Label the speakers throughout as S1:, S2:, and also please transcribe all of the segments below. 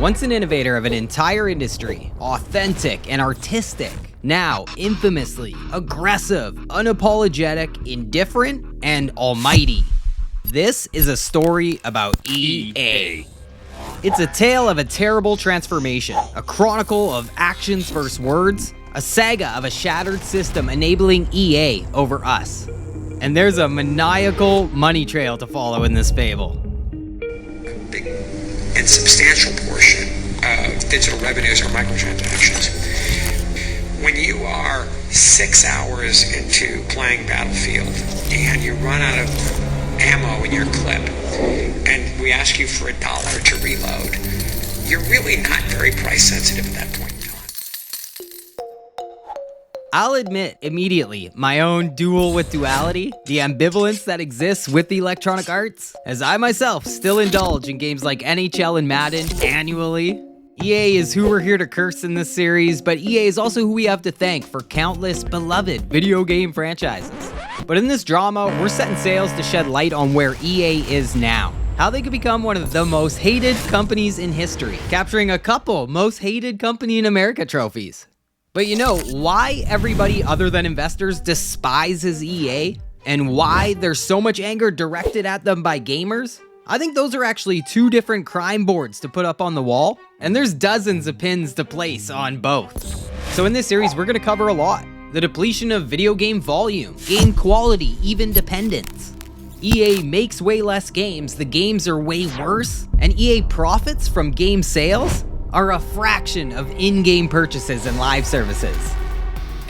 S1: Once an innovator of an entire industry, authentic and artistic, now infamously aggressive, unapologetic, indifferent, and almighty. This is a story about EA. It's a tale of a terrible transformation, a chronicle of actions versus words, a saga of a shattered system enabling EA over us. And there's a maniacal money trail to follow in this fable.
S2: A big and substantial portion of digital revenues are microtransactions. When you are 6 hours into playing Battlefield and you run out of ammo in your clip and we ask you for $1 to reload, you're really not very price sensitive at that point in time.
S1: I'll admit immediately my own duel with duality, the ambivalence that exists with the electronic arts, as I myself still indulge in games like NHL and Madden annually. EA is who we're here to curse in this series, but EA is also who we have to thank for countless beloved video game franchises. But in this drama, we're setting sails to shed light on where EA is now, how they could become one of the most hated companies in history, capturing a couple most hated company in America trophies. But you know, why everybody other than investors despises EA, and why there's so much anger directed at them by gamers? I think those are actually two different crime boards to put up on the wall, and there's dozens of pins to place on both. So in this series, we're gonna cover a lot. The depletion of video game volume, game quality, even dependence. EA makes way less games, the games are way worse, and EA profits from game sales are a fraction of in-game purchases and live services.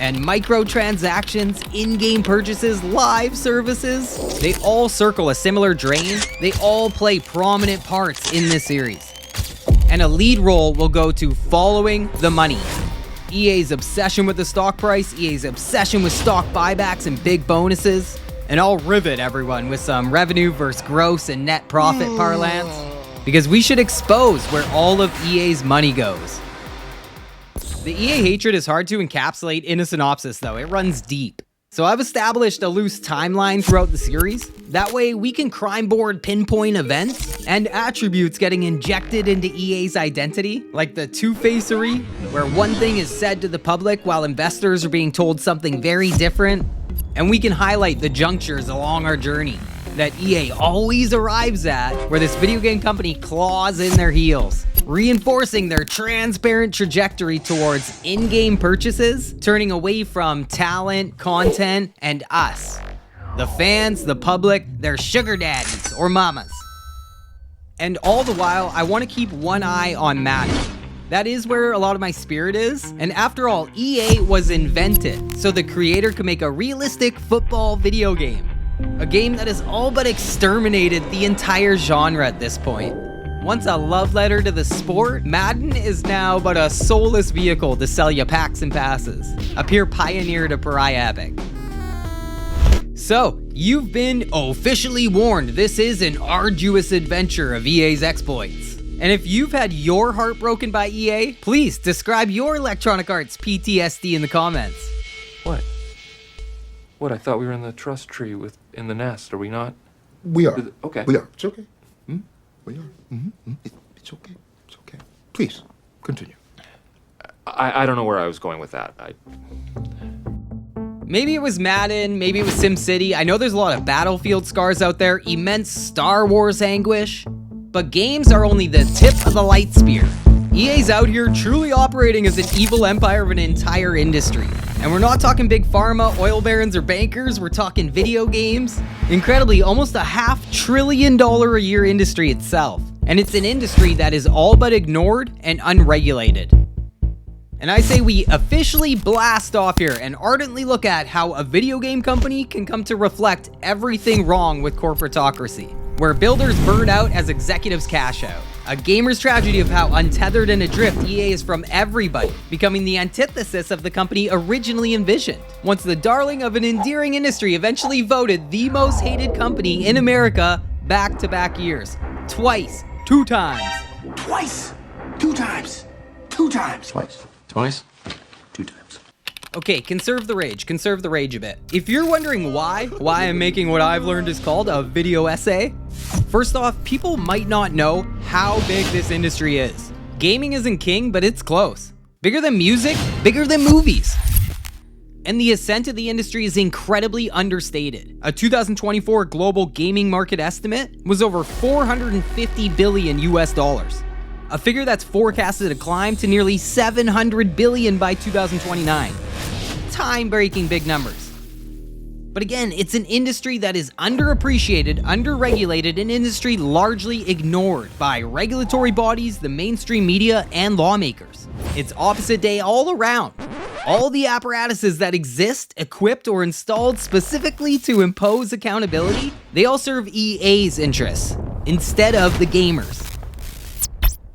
S1: And microtransactions, in-game purchases, live services, they all circle a similar drain. They all play prominent parts in this series. And a lead role will go to following the money. EA's obsession with the stock price, EA's obsession with stock buybacks and big bonuses. And I'll rivet everyone with some revenue versus gross and net profit parlance, because we should expose where all of EA's money goes. The EA hatred is hard to encapsulate in a synopsis though, it runs deep. So I've established a loose timeline throughout the series. That way we can crime board pinpoint events and attributes getting injected into EA's identity, like the two-facery, where one thing is said to the public while investors are being told something very different. And we can highlight the junctures along our journey that EA always arrives at, where this video game company claws in their heels, reinforcing their transparent trajectory towards in-game purchases, turning away from talent, content, and us. The fans, the public, their sugar daddies or mamas. And all the while, I want to keep one eye on Madden. That is where a lot of my spirit is, and after all, EA was invented so the creator could make a realistic football video game. A game that has all but exterminated the entire genre at this point. Once a love letter to the sport, Madden is now but a soulless vehicle to sell you packs and passes. A pure pioneer to pariah epic. So, you've been officially warned, this is an arduous adventure of EA's exploits. And if you've had your heart broken by EA, please describe your Electronic Arts PTSD in the comments.
S3: What? What? I thought we were in the trust tree in the nest. Are we not?
S4: We are.
S3: Okay.
S4: We are. It's okay. We are. It's okay. It's okay. Please, continue.
S3: I don't know where I was going with that.
S1: Maybe it was Madden, maybe it was SimCity. I know there's a lot of Battlefield scars out there, immense Star Wars anguish. But games are only the tip of the light spear. EA's out here truly operating as an evil empire of an entire industry. And we're not talking big pharma, oil barons, or bankers, we're talking video games. Incredibly, almost a $500 billion a year industry itself. And it's an industry that is all but ignored and unregulated. And I say we officially blast off here and ardently look at how a video game company can come to reflect everything wrong with corporatocracy, where builders burn out as executives cash out. A gamer's tragedy of how untethered and adrift EA is from everybody, becoming the antithesis of the company originally envisioned. Once the darling of an endearing industry eventually voted the most hated company in America back-to-back years. Twice. 2 times.
S5: Twice. 2 times. 2 times.
S3: Twice.
S5: 2 times.
S1: Okay, conserve the rage a bit. If you're wondering why I'm making what I've learned is called a video essay, first off, people might not know how big this industry is. Gaming isn't king, but it's close. Bigger than music, bigger than movies. And the ascent of the industry is incredibly understated. A 2024 global gaming market estimate was over 450 billion US dollars. A figure that's forecasted to climb to nearly 700 billion by 2029. Time-breaking big numbers. But again, it's an industry that is underappreciated, underregulated, an industry largely ignored by regulatory bodies, the mainstream media, and lawmakers. It's opposite day all around. All the apparatuses that exist, equipped or installed specifically to impose accountability, they all serve EA's interests instead of the gamers.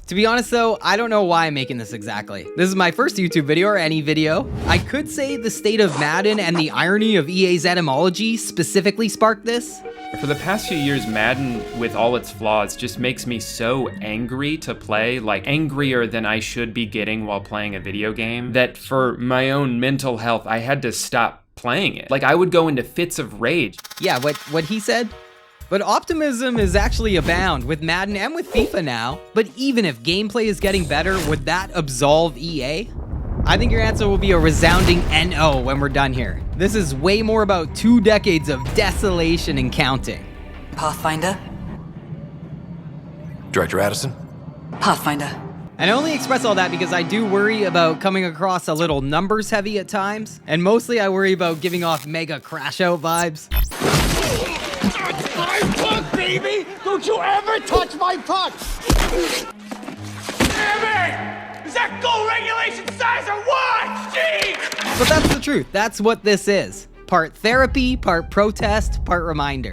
S1: To be honest though, I don't know why I'm making this exactly. This is my first YouTube video or any video. I could say the state of Madden and the irony of EA's etymology specifically sparked this.
S6: For the past few years, Madden, with all its flaws, just makes me so angry to play, like angrier than I should be getting while playing a video game, that for my own mental health, I had to stop playing it. Like I would go into fits of rage.
S1: Yeah, what he said? But optimism is actually abound with Madden and with FIFA now. But even if gameplay is getting better, would that absolve EA? I think your answer will be a resounding NO when we're done here. This is way more about 2 decades of desolation and counting.
S7: Pathfinder?
S8: Director Addison?
S7: Pathfinder.
S1: And I only express all that because I do worry about coming across a little numbers heavy at times. And mostly I worry about giving off mega crash out vibes.
S5: My puck, baby! Don't you ever touch my puck! Damn it! Is that goal regulation size or what? Jeez!
S1: But that's the truth. That's what this is. Part therapy, part protest, part reminder.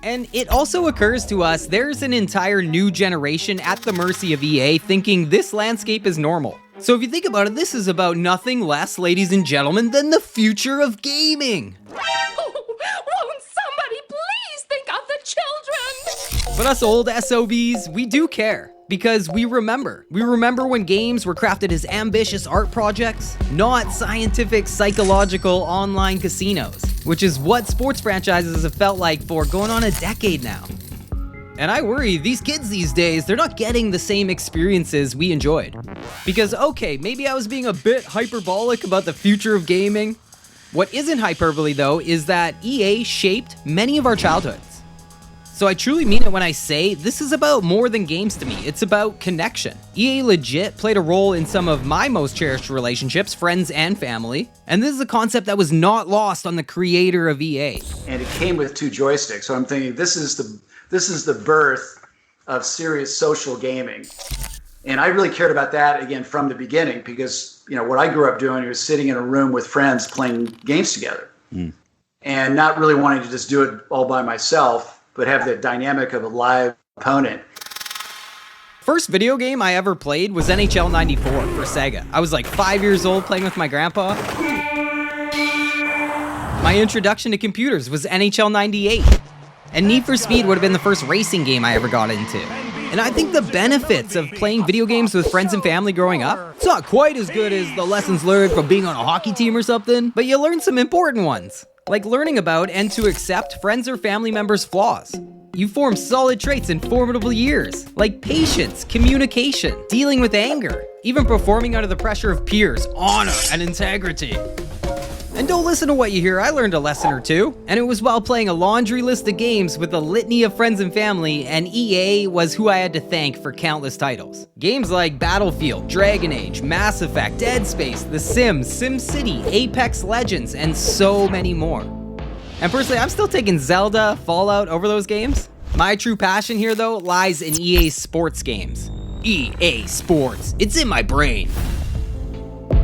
S1: And it also occurs to us there's an entire new generation at the mercy of EA thinking this landscape is normal. So if you think about it, this is about nothing less, ladies and gentlemen, than the future of gaming.
S9: Won't somebody please think of the children?
S1: But us old SOBs, we do care. Because we remember. We remember when games were crafted as ambitious art projects, not scientific, psychological online casinos, which is what sports franchises have felt like for going on a decade now. And I worry these kids these days, they're not getting the same experiences we enjoyed. Because okay, maybe I was being a bit hyperbolic about the future of gaming. What isn't hyperbole though is that EA shaped many of our childhoods. So I truly mean it when I say this is about more than games to me, it's about connection. EA legit played a role in some of my most cherished relationships, friends and family, and this is a concept that was not lost on the creator of EA.
S10: And it came with 2 joysticks, so I'm thinking this is the birth of serious social gaming. And I really cared about that, again, from the beginning, because what I grew up doing was sitting in a room with friends playing games together. And not really wanting to just do it all by myself, but have the dynamic of a live opponent.
S1: First video game I ever played was NHL 94 for Sega. I was like 5 years old playing with my grandpa. My introduction to computers was NHL 98. And Need for Speed would have been the first racing game I ever got into. And I think the benefits of playing video games with friends and family growing up, it's not quite as good as the lessons learned from being on a hockey team or something, but you learn some important ones. Like learning about and to accept friends or family members' flaws. You form solid traits in formidable years, like patience, communication, dealing with anger, even performing under the pressure of peers, honor, and integrity. And don't listen to what you hear, I learned a lesson or two, and it was while playing a laundry list of games with a litany of friends and family, and EA was who I had to thank for countless titles. Games like Battlefield, Dragon Age, Mass Effect, Dead Space, The Sims, SimCity, Apex Legends, and so many more. And personally, I'm still taking Zelda, Fallout over those games. My true passion here though lies in EA sports games. EA Sports, it's in my brain.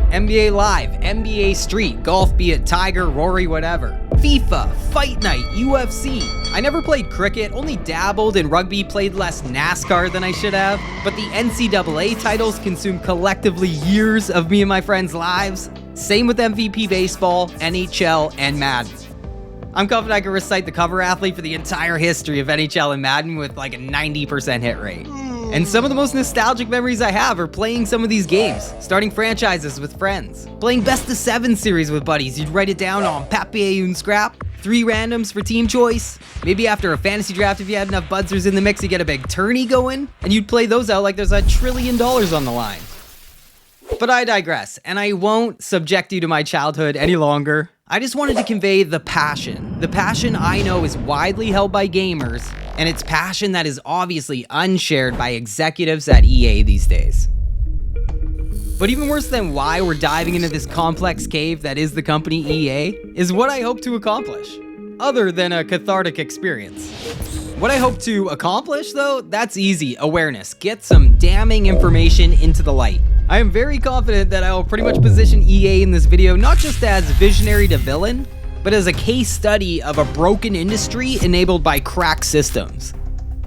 S1: NBA Live, NBA Street, golf, be it Tiger, Rory, whatever. FIFA, Fight Night, UFC. I never played cricket, only dabbled in rugby, played less NASCAR than I should have. But the NCAA titles consumed collectively years of me and my friends' lives. Same with MVP Baseball, NHL, and Madden. I'm confident I can recite the cover athlete for the entire history of NHL and Madden with like a 90% hit rate. And some of the most nostalgic memories I have are playing some of these games, starting franchises with friends, playing best of 7 series with buddies, you'd write it down on papier and scrap, 3 randoms for team choice. Maybe after a fantasy draft, if you had enough buzzers in the mix, you get a big tourney going, and you'd play those out like there's $1 trillion on the line. But I digress, and I won't subject you to my childhood any longer. I just wanted to convey the passion. The passion I know is widely held by gamers, and it's passion that is obviously unshared by executives at EA these days. But even worse than why we're diving into this complex cave that is the company EA, is what I hope to accomplish, other than a cathartic experience. What I hope to accomplish, though, that's easy. Awareness. Get some damning information into the light. I am very confident that I will pretty much position EA in this video not just as visionary to villain, but as a case study of a broken industry enabled by cracked systems.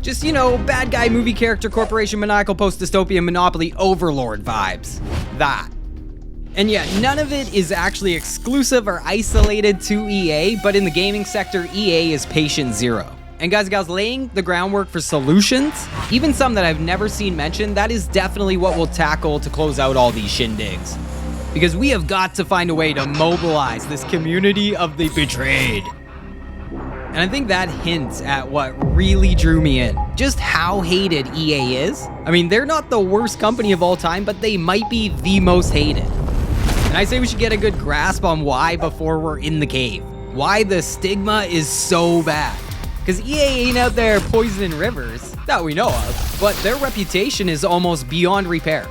S1: Just, you know, bad guy movie character corporation maniacal post-dystopian monopoly overlord vibes. That. And yet, none of it is actually exclusive or isolated to EA, but in the gaming sector, EA is patient zero. And guys and gals, laying the groundwork for solutions, even some that I've never seen mentioned, that is definitely what we'll tackle to close out all these shindigs. Because we have got to find a way to mobilize this community of the betrayed. And I think that hints at what really drew me in. Just how hated EA is. I mean, they're not the worst company of all time, but they might be the most hated. And I say we should get a good grasp on why before we're in the cave. Why the stigma is so bad. Because EA ain't out there poisoning rivers, that we know of, but their reputation is almost beyond repair.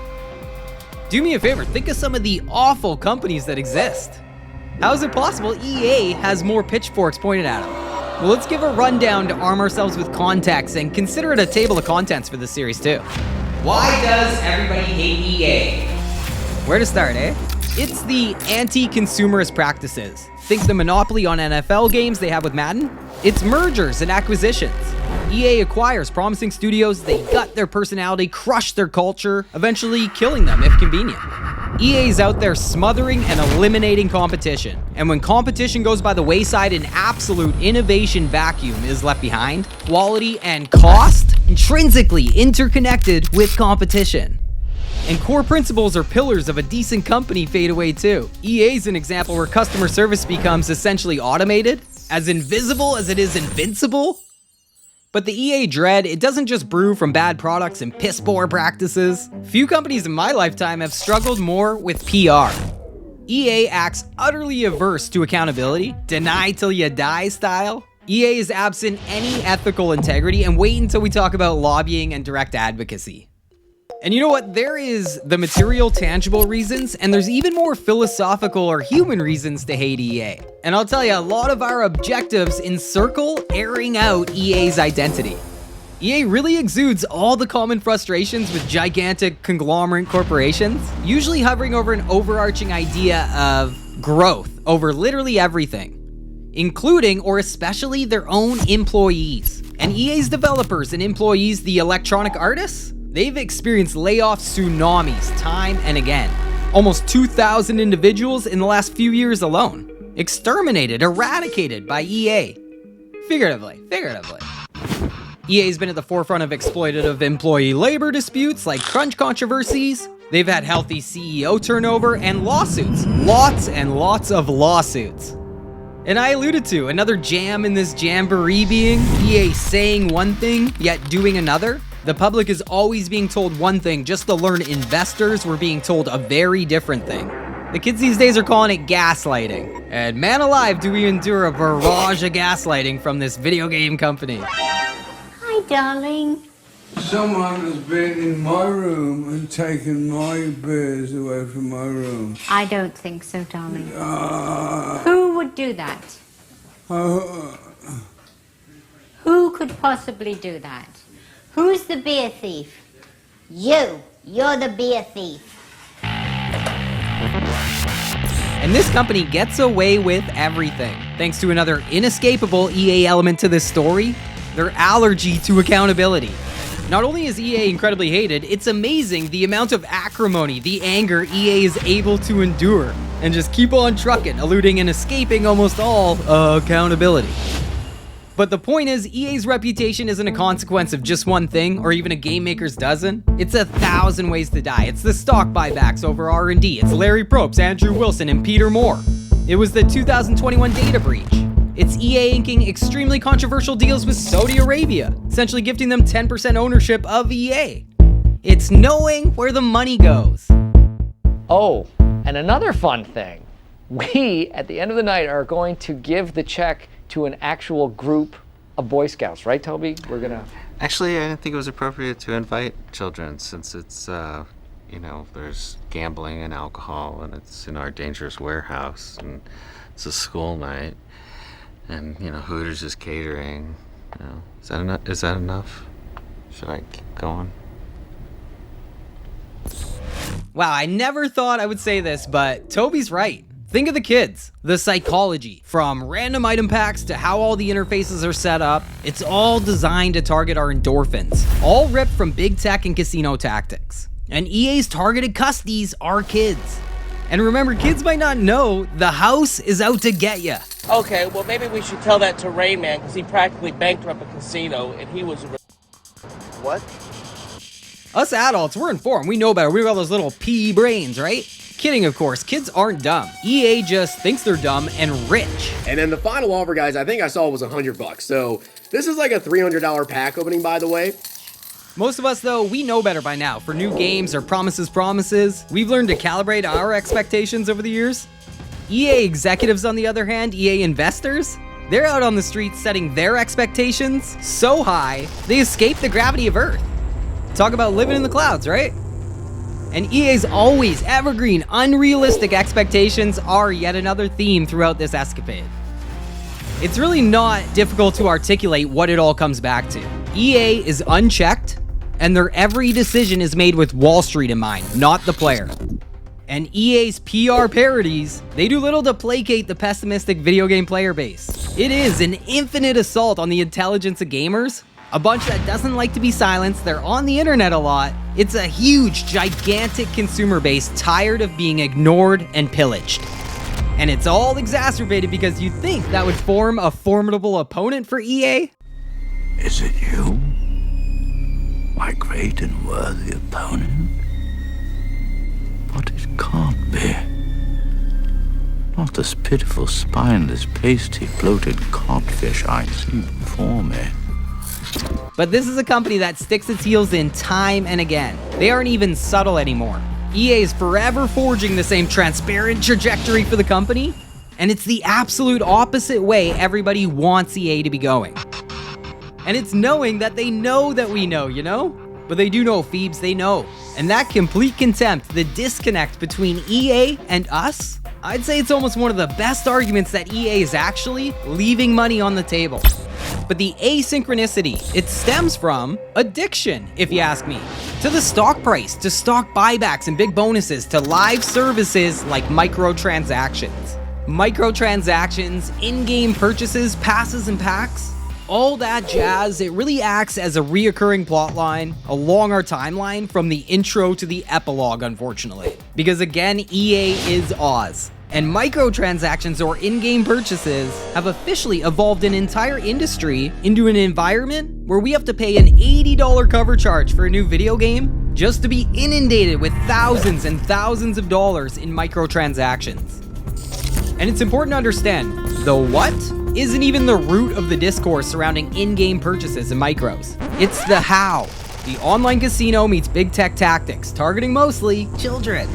S1: Do me a favor, think of some of the awful companies that exist. How is it possible EA has more pitchforks pointed at them? Well, let's give a rundown to arm ourselves with context and consider it a table of contents for this series too. Why does everybody hate EA? Where to start, eh? It's the anti-consumerist practices. Think the monopoly on NFL games they have with Madden? It's mergers and acquisitions. EA acquires promising studios, they gut their personality, crush their culture, eventually killing them if convenient. EA's out there smothering and eliminating competition. And when competition goes by the wayside, an absolute innovation vacuum is left behind. Quality and cost intrinsically interconnected with competition. And core principles or pillars of a decent company fade away too. EA's an example where customer service becomes essentially automated, as invisible as it is invincible. But the EA dread, it doesn't just brew from bad products and piss poor practices. Few companies in my lifetime have struggled more with PR. EA acts utterly averse to accountability, deny till you die style. EA is absent any ethical integrity, and wait until we talk about lobbying and direct advocacy. And you know what? There is the material, tangible reasons, and there's even more philosophical or human reasons to hate EA. And I'll tell you, a lot of our objectives encircle airing out EA's identity. EA really exudes all the common frustrations with gigantic conglomerate corporations, usually hovering over an overarching idea of growth over literally everything, including or especially their own employees. And EA's developers and employees, the electronic artists, they've experienced layoff tsunamis time and again. Almost 2,000 individuals in the last few years alone. Exterminated, eradicated by EA. Figuratively. EA's been at the forefront of exploitative employee labor disputes like crunch controversies. They've had healthy CEO turnover and lawsuits. Lots and lots of lawsuits. And I alluded to another jam in this jamboree being EA saying one thing, yet doing another. The public is always being told one thing just to learn investors were being told a very different thing. The kids these days are calling it gaslighting. And man alive, do we endure a barrage of gaslighting from this video game company.
S8: Hi, darling.
S11: Someone has been in my room and taken my beers away from my room.
S8: I don't think so, darling. Who would do that? Who could possibly do that? Who's the beer thief? You. You're the beer thief.
S1: And this company gets away with everything. Thanks to another inescapable EA element to this story, their allergy to accountability. Not only is EA incredibly hated, it's amazing the amount of acrimony, the anger EA is able to endure, and just keep on trucking, eluding and escaping almost all accountability. But the point is, EA's reputation isn't a consequence of just one thing, or even a game maker's dozen. It's 1,000 ways to die. It's the stock buybacks over R&D. It's Larry Probst, Andrew Wilson, and Peter Moore. It was the 2021 data breach. It's EA inking extremely controversial deals with Saudi Arabia, essentially gifting them 10% ownership of EA. It's knowing where the money goes.
S12: Oh, and another fun thing. We, at the end of the night, are going to give the check to an actual group of Boy Scouts, right, Toby? We're gonna...
S13: Actually, I didn't think it was appropriate to invite children since it's, you know, there's gambling and alcohol and it's in our dangerous warehouse and it's a school night and, you know, Hooters is catering. You know, is that enough? Should I keep going?
S1: Wow, I never thought I would say this, but Toby's right. Think of the kids, the psychology, from random item packs to how all the interfaces are set up. It's all designed to target our endorphins, all ripped from big tech and casino tactics. And EA's targeted custies are kids. And remember, kids might not know the house is out to get ya.
S14: Okay, well maybe we should tell that to Rain Man because he practically bankrupted a casino and he was... What?
S1: Us adults, we're informed, we know better, we got those little pea brains, right? Kidding, of course, kids aren't dumb. EA just thinks they're dumb and rich.
S15: And then the final offer, guys, I think I saw was $100. So this is like a $300 pack opening, by the way.
S1: Most of us, though, we know better by now. For new games or promises, we've learned to calibrate our expectations over the years. EA executives, on the other hand, EA investors, they're out on the streets setting their expectations so high, they escape the gravity of Earth. Talk about living in the clouds, right? And EA's always evergreen, unrealistic expectations are yet another theme throughout this escapade. It's really not difficult to articulate what it all comes back to. EA is unchecked, and their every decision is made with Wall Street in mind, not the player. And EA's PR parodies, they do little to placate the pessimistic video game player base. It is an infinite assault on the intelligence of gamers, a bunch that doesn't like to be silenced, they're on the internet a lot. It's a huge, gigantic consumer base tired of being ignored and pillaged. And it's all exacerbated because you'd think that would form a formidable opponent for EA.
S16: Is it you? My great and worthy opponent? But it can't be. Not this pitiful, spineless, pasty, bloated codfish I see before me.
S1: But this is a company that sticks its heels in time and again. They aren't even subtle anymore. EA is forever forging the same transparent trajectory for the company, and it's the absolute opposite way everybody wants EA to be going. And it's knowing that they know that we know, you know? But they do know, Phoebes, they know. And that complete contempt, the disconnect between EA and us, I'd say it's almost one of the best arguments that EA is actually leaving money on the table. But the asynchronicity, it stems from addiction, if you ask me. To the stock price, to stock buybacks and big bonuses, to live services like microtransactions. Microtransactions, in-game purchases, passes and packs, all that jazz, it really acts as a reoccurring plotline along our timeline from the intro to the epilogue, unfortunately. Because again, EA is Oz. And microtransactions or in-game purchases have officially evolved an entire industry into an environment where we have to pay an $80 cover charge for a new video game just to be inundated with thousands and thousands of dollars in microtransactions. And it's important to understand, the what isn't even the root of the discourse surrounding in-game purchases and micros. It's the how. The online casino meets big tech tactics, targeting mostly children.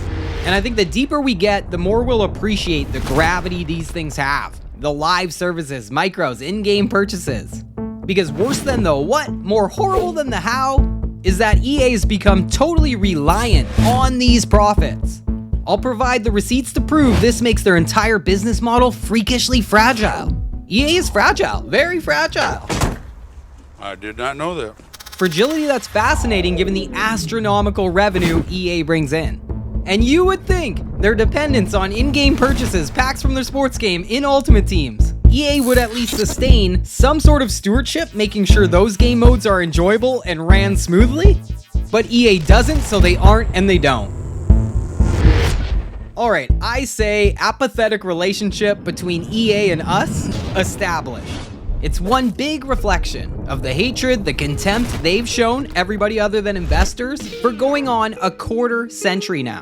S1: And I think the deeper we get, the more we'll appreciate the gravity these things have. The live services, micros, in-game purchases. Because worse than the what, more horrible than the how, is that EA has become totally reliant on these profits. I'll provide the receipts to prove this makes their entire business model freakishly fragile. EA is fragile, very fragile.
S17: I did not know that.
S1: Fragility that's fascinating given the astronomical revenue EA brings in. And you would think their dependence on in-game purchases, packs from their sports game in Ultimate Teams, EA would at least sustain some sort of stewardship, making sure those game modes are enjoyable and ran smoothly. But EA doesn't, so they aren't and they don't. Alright, I say apathetic relationship between EA and us established. It's one big reflection of the hatred, the contempt they've shown everybody other than investors for going on a quarter century now.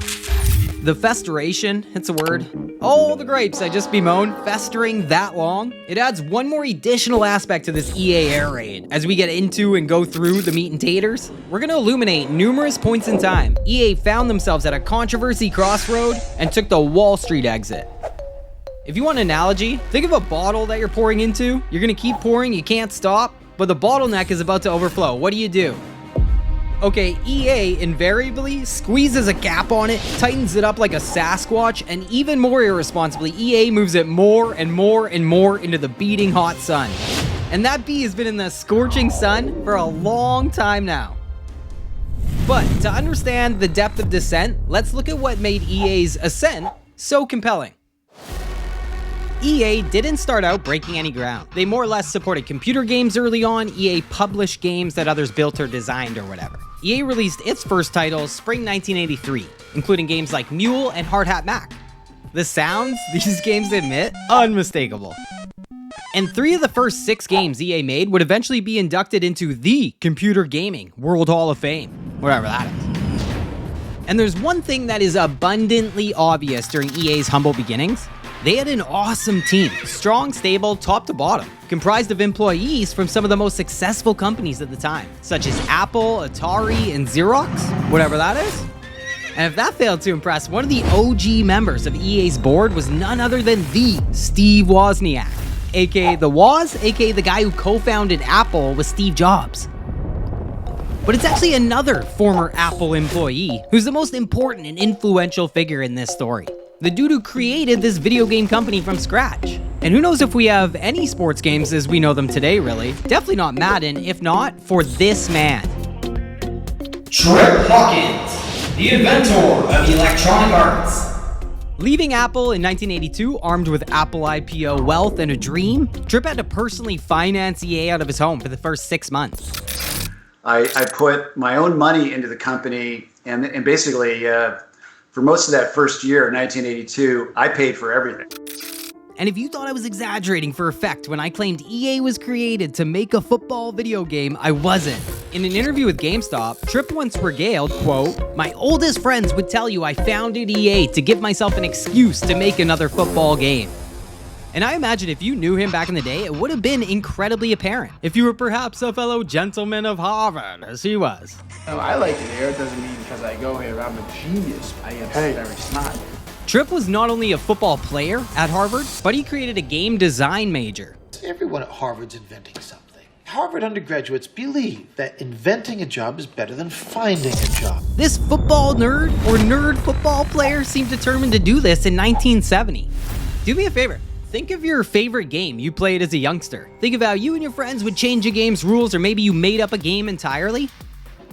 S1: The festeration, it's a word. All the grapes I just bemoaned, festering that long, it adds one more additional aspect to this EA air raid. As we get into and go through the meat and taters, we're gonna illuminate numerous points in time. EA found themselves at a controversy crossroad and took the Wall Street exit. If you want an analogy, think of a bottle that you're pouring into. You're gonna keep pouring, you can't stop, but the bottleneck is about to overflow. What do? Okay, EA invariably squeezes a cap on it, tightens it up like a Sasquatch, and even more irresponsibly, EA moves it more and more and more into the beating hot sun. And that bee has been in the scorching sun for a long time now. But to understand the depth of descent, let's look at what made EA's ascent so compelling. EA didn't start out breaking any ground. They more or less supported computer games early on. EA published games that others built or designed or whatever. EA released its first titles spring 1983, including games like Mule and Hard Hat Mac. The sounds these games emit, unmistakable. And 3 of the first 6 games EA made would eventually be inducted into the Computer Gaming World Hall of Fame, whatever that is. And there's one thing that is abundantly obvious during EA's humble beginnings. They had an awesome team, strong, stable, top to bottom, comprised of employees from some of the most successful companies at the time, such as Apple, Atari, and Xerox, whatever that is. And if that failed to impress, one of the OG members of EA's board was none other than the Steve Wozniak, aka the Woz, aka the guy who co-founded Apple with Steve Jobs. But it's actually another former Apple employee who's the most important and influential figure in this story. The dude who created this video game company from scratch. And who knows if we have any sports games as we know them today, really. Definitely not Madden, if not for this man.
S18: Trip Hawkins, the inventor of electronic arts.
S1: Leaving Apple in 1982, armed with Apple IPO wealth and a dream, Trip had to personally finance EA out of his home for the first 6 months.
S10: I put my own money into the company, and basically, for most of that first year, 1982, I paid for everything.
S1: And if you thought I was exaggerating for effect when I claimed EA was created to make a football video game, I wasn't. In an interview with GameStop, Trip once regaled, quote, "My oldest friends would tell you I founded EA to give myself an excuse to make another football game." And I imagine if you knew him back in the day, it would have been incredibly apparent. If you were perhaps a fellow gentleman of Harvard, as he was.
S19: No, I like it here. It doesn't mean because I go here, I'm a genius. I am very smart.
S1: Trip was not only a football player at Harvard, but he created a game design major.
S20: Everyone at Harvard's inventing something. Harvard undergraduates believe that inventing a job is better than finding a job.
S1: This football nerd or nerd football player seemed determined to do this in 1970. Do me a favor. Think of your favorite game you played as a youngster. Think of how you and your friends would change a game's rules, or maybe you made up a game entirely.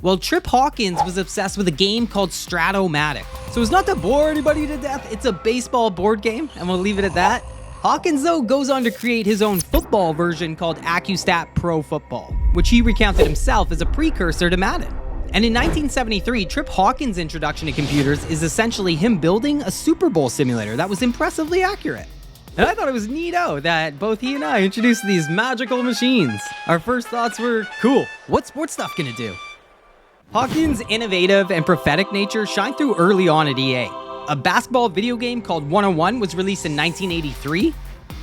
S1: Well, Trip Hawkins was obsessed with a game called Stratomatic. So it's not to bore anybody to death, it's a baseball board game, and we'll leave it at that. Hawkins, though, goes on to create his own football version called AccuStat Pro Football, which he recounted himself as a precursor to Madden. And in 1973, Trip Hawkins' introduction to computers is essentially him building a Super Bowl simulator that was impressively accurate. And I thought it was neato that both he and I introduced these magical machines. Our first thoughts were, cool, what's sports stuff gonna do? Hawkins' innovative and prophetic nature shined through early on at EA. A basketball video game called 101 was released in 1983.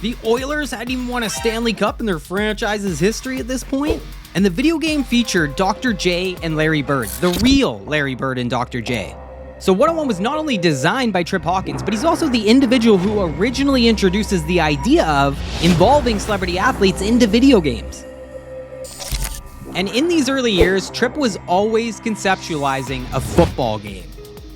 S1: The Oilers hadn't even won a Stanley Cup in their franchise's history at this point. And the video game featured Dr. J and Larry Bird, the real Larry Bird and Dr. J. So 101 was not only designed by Trip Hawkins, but he's also the individual who originally introduces the idea of involving celebrity athletes into video games. And in these early years, Trip was always conceptualizing a football game.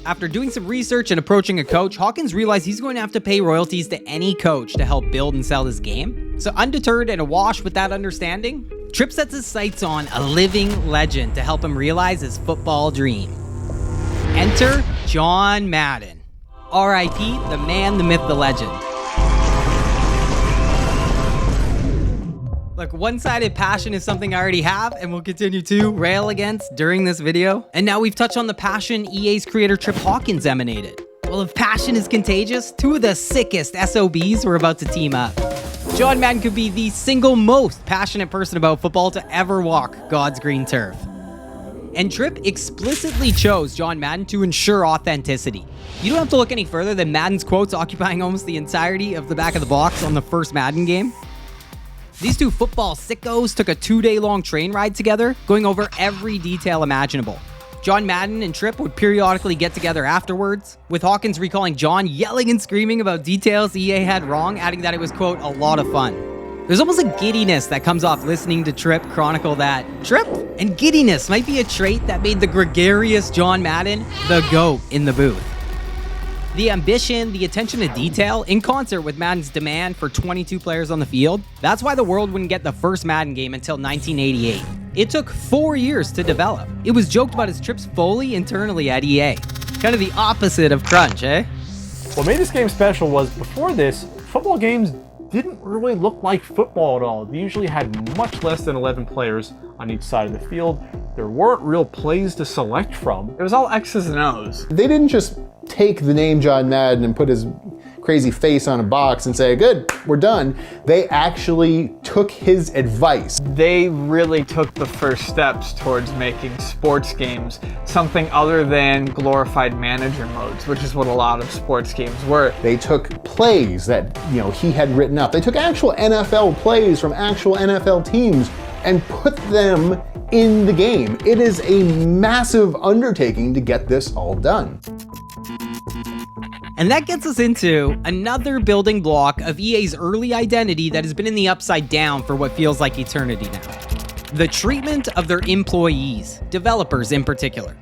S1: After doing some research and approaching a coach, Hawkins realized he's going to have to pay royalties to any coach to help build and sell his game. So undeterred and awash with that understanding, Trip sets his sights on a living legend to help him realize his football dream. Enter John Madden. R.I.P. the man, the myth, the legend. Look, one-sided passion is something I already have and will continue to rail against during this video. And now we've touched on the passion EA's creator Trip Hawkins emanated. Well, if passion is contagious, 2 of the sickest SOBs were about to team up. John Madden could be the single most passionate person about football to ever walk God's green turf. And Tripp explicitly chose John Madden to ensure authenticity. You don't have to look any further than Madden's quotes occupying almost the entirety of the back of the box on the first Madden game. These two football sickos took a 2-day-long train ride together, going over every detail imaginable. John Madden and Tripp would periodically get together afterwards, with Hawkins recalling John yelling and screaming about details EA had wrong, adding that it was, quote, a lot of fun. There's almost a giddiness that comes off listening to Tripp chronicle that. Tripp and giddiness might be a trait that made the gregarious John Madden the GOAT in the booth. The ambition, the attention to detail, in concert with Madden's demand for 22 players on the field, that's why the world wouldn't get the first Madden game until 1988. It took 4 years to develop. It was joked about as Tripp's Folly internally at EA. Kind of the opposite of crunch, eh?
S21: What made this game special was, before this, football games didn't really look like football at all. They usually had much less than 11 players on each side of the field. There weren't real plays to select from.
S19: It was all X's and O's.
S22: They didn't just take the name John Madden and put his crazy face on a box and say, good, we're done. They actually took his advice.
S19: They really took the first steps towards making sports games something other than glorified manager modes, which is what a lot of sports games were.
S22: They took plays that, he had written up. They took actual NFL plays from actual NFL teams and put them in the game. It is a massive undertaking to get this all done.
S1: And that gets us into another building block of EA's early identity that has been in the upside down for what feels like eternity now. The treatment of their employees, developers in particular.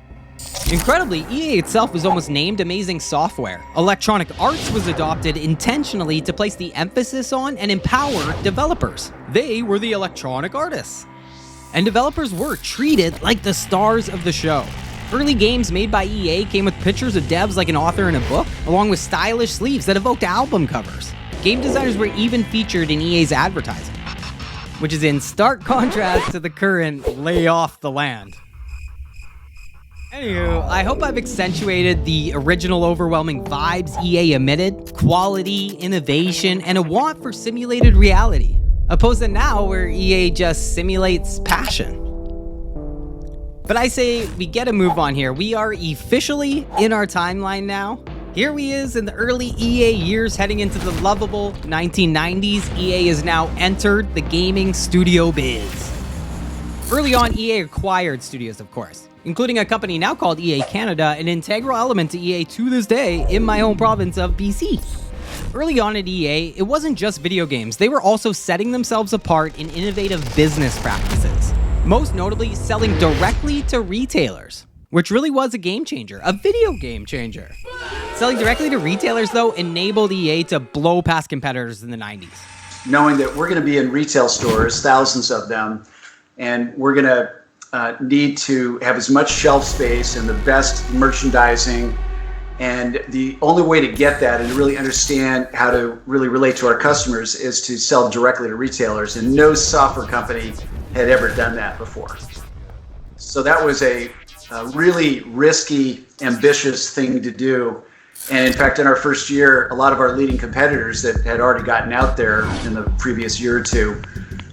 S1: Incredibly, EA itself was almost named Amazing Software. Electronic Arts was adopted intentionally to place the emphasis on and empower developers. They were the electronic artists. And developers were treated like the stars of the show. Early games made by EA came with pictures of devs like an author in a book, along with stylish sleeves that evoked album covers. Game designers were even featured in EA's advertising, which is in stark contrast to the current lay off the land. Anywho, I hope I've accentuated the original overwhelming vibes EA emitted, quality, innovation, and a want for simulated reality, opposed to now where EA just simulates passion. But I say we get a move on here. We are officially in our timeline now. Here we is in the early EA years heading into the lovable 1990s. EA has now entered the gaming studio biz. Early on, EA acquired studios, of course, including a company now called EA Canada, an integral element to EA to this day in my home province of BC. Early on at EA, it wasn't just video games. They were also setting themselves apart in innovative business practices. Most notably, selling directly to retailers, which really was a game changer, a video game changer. Selling directly to retailers, though, enabled EA to blow past competitors in the 90s.
S10: Knowing that we're going to be in retail stores, thousands of them, and we're going to need to have as much shelf space and the best merchandising. And the only way to get that and to really understand how to really relate to our customers is to sell directly to retailers. And no software company had ever done that before. So that was a really risky, ambitious thing to do. And in fact, in our first year, a lot of our leading competitors that had already gotten out there in the previous year or two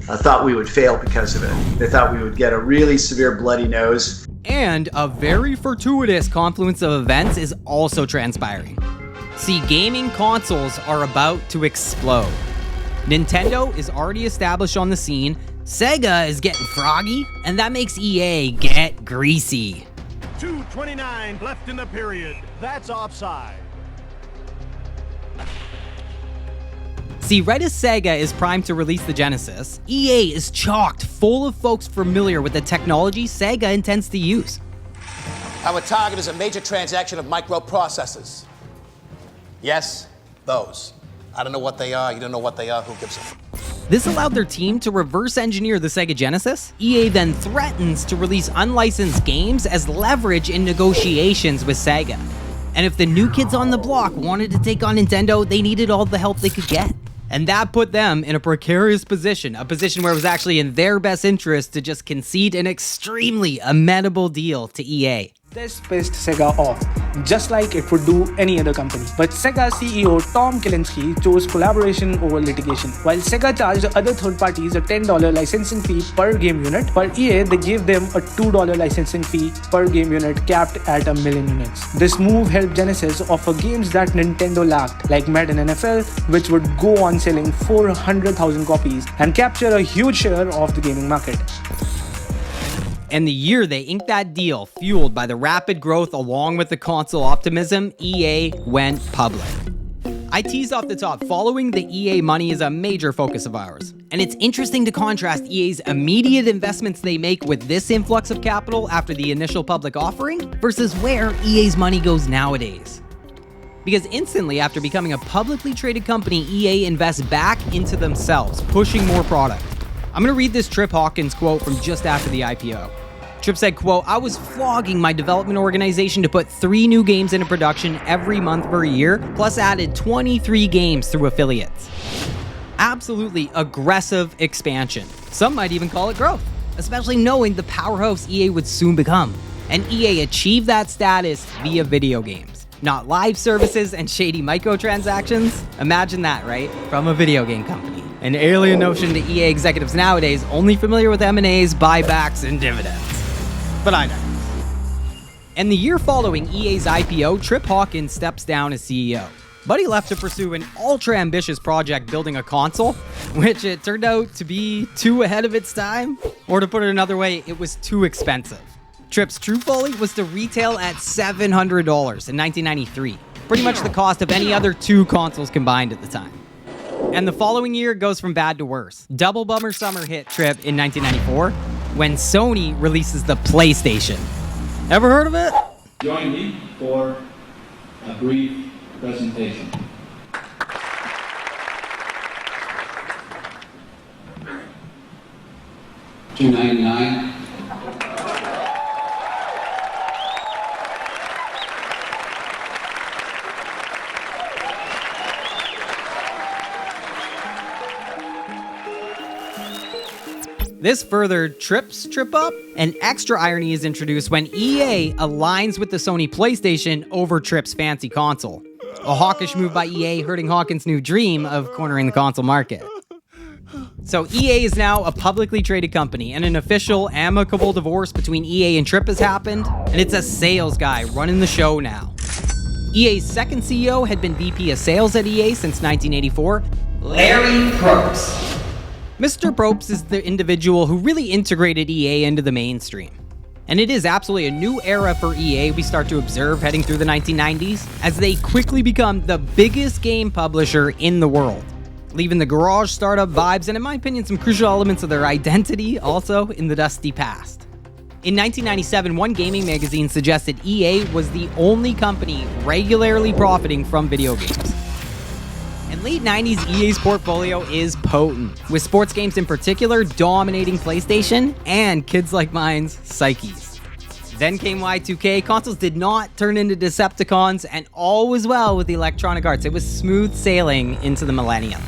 S10: thought we would fail because of it. They thought we would get a really severe bloody nose.
S1: And a very fortuitous confluence of events is also transpiring. See, gaming consoles are about to explode. Nintendo is already established on the scene, Sega is getting froggy, and that makes EA get greasy.
S5: 2:29 left in the period. That's offside.
S1: See, right as Sega is primed to release the Genesis, EA is chocked full of folks familiar with the technology Sega intends to use.
S20: Our target is a major transaction of microprocessors. Yes, those. I don't know what they are. You don't know what they are. Who gives a f?
S1: This allowed their team to reverse engineer the Sega Genesis. EA then threatens to release unlicensed games as leverage in negotiations with Sega. And if the new kids on the block wanted to take on Nintendo, they needed all the help they could get. And that put them in a precarious position, a position where it was actually in their best interest to just concede an extremely amenable deal to EA.
S2: This pissed Sega off, just like it would do any other company. But Sega CEO Tom Kalinske chose collaboration over litigation. While Sega charged other third parties a $10 licensing fee per game unit, for EA they gave them a $2 licensing fee per game unit capped at 1 million units. This move helped Genesis offer games that Nintendo lacked, like Madden NFL, which would go on selling 400,000 copies and capture a huge share of the gaming market.
S1: And the year they inked that deal, fueled by the rapid growth along with the console optimism, EA went public. I teased off the top, following the EA money is a major focus of ours. And it's interesting to contrast EA's immediate investments they make with this influx of capital after the initial public offering versus where EA's money goes nowadays. Because instantly after becoming a publicly traded company, EA invests back into themselves, pushing more product. I'm gonna read this Trip Hawkins quote from just after the IPO. Trip said, quote, "I was flogging my development organization to put 3 new games into production every month for a year, plus added 23 games through affiliates." Absolutely aggressive expansion. Some might even call it growth, especially knowing the powerhouse EA would soon become. And EA achieved that status via video games, not live services and shady microtransactions. Imagine that, right? From a video game company. An alien notion to EA executives nowadays, only familiar with M&As, buybacks, and dividends. But I know. And the year following EA's IPO, Trip Hawkins steps down as CEO. But he left to pursue an ultra-ambitious project building a console, which it turned out to be too ahead of its time. Or to put it another way, it was too expensive. Trip's true folly was to retail at $700 in 1993. Pretty much the cost of any other 2 consoles combined at the time. And the following year goes from bad to worse. Double bummer summer hit Trip in 1994 when Sony releases the PlayStation. Ever heard of it?
S18: Join me for a brief presentation. $2.99.
S1: This further trips Trip up. An extra irony is introduced when EA aligns with the Sony PlayStation over Trip's fancy console. A hawkish move by EA, hurting Hawkins' new dream of cornering the console market. So EA is now a publicly traded company, and an official amicable divorce between EA and Trip has happened, and it's a sales guy running the show now. EA's second CEO had been VP of Sales at EA since 1984, Larry Probst. Mr. Probst is the individual who really integrated EA into the mainstream. And it is absolutely a new era for EA we start to observe heading through the 1990s, as they quickly become the biggest game publisher in the world, leaving the garage startup vibes and, in my opinion, some crucial elements of their identity also in the dusty past. In 1997, one gaming magazine suggested EA was the only company regularly profiting from video games. In late 90s, EA's portfolio is potent, with sports games in particular dominating PlayStation and kids like mine's psyches. Then came Y2K, consoles did not turn into Decepticons, and all was well with the Electronic Arts. It was smooth sailing into the millennium.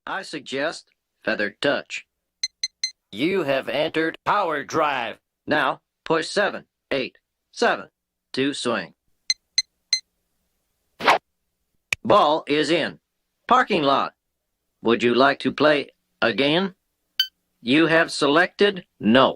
S4: I suggest Feather Touch. You have entered Power Drive. Now push 7, 8, 7 to swing. Ball is in. Parking lot. Would you like to play again? You have selected no.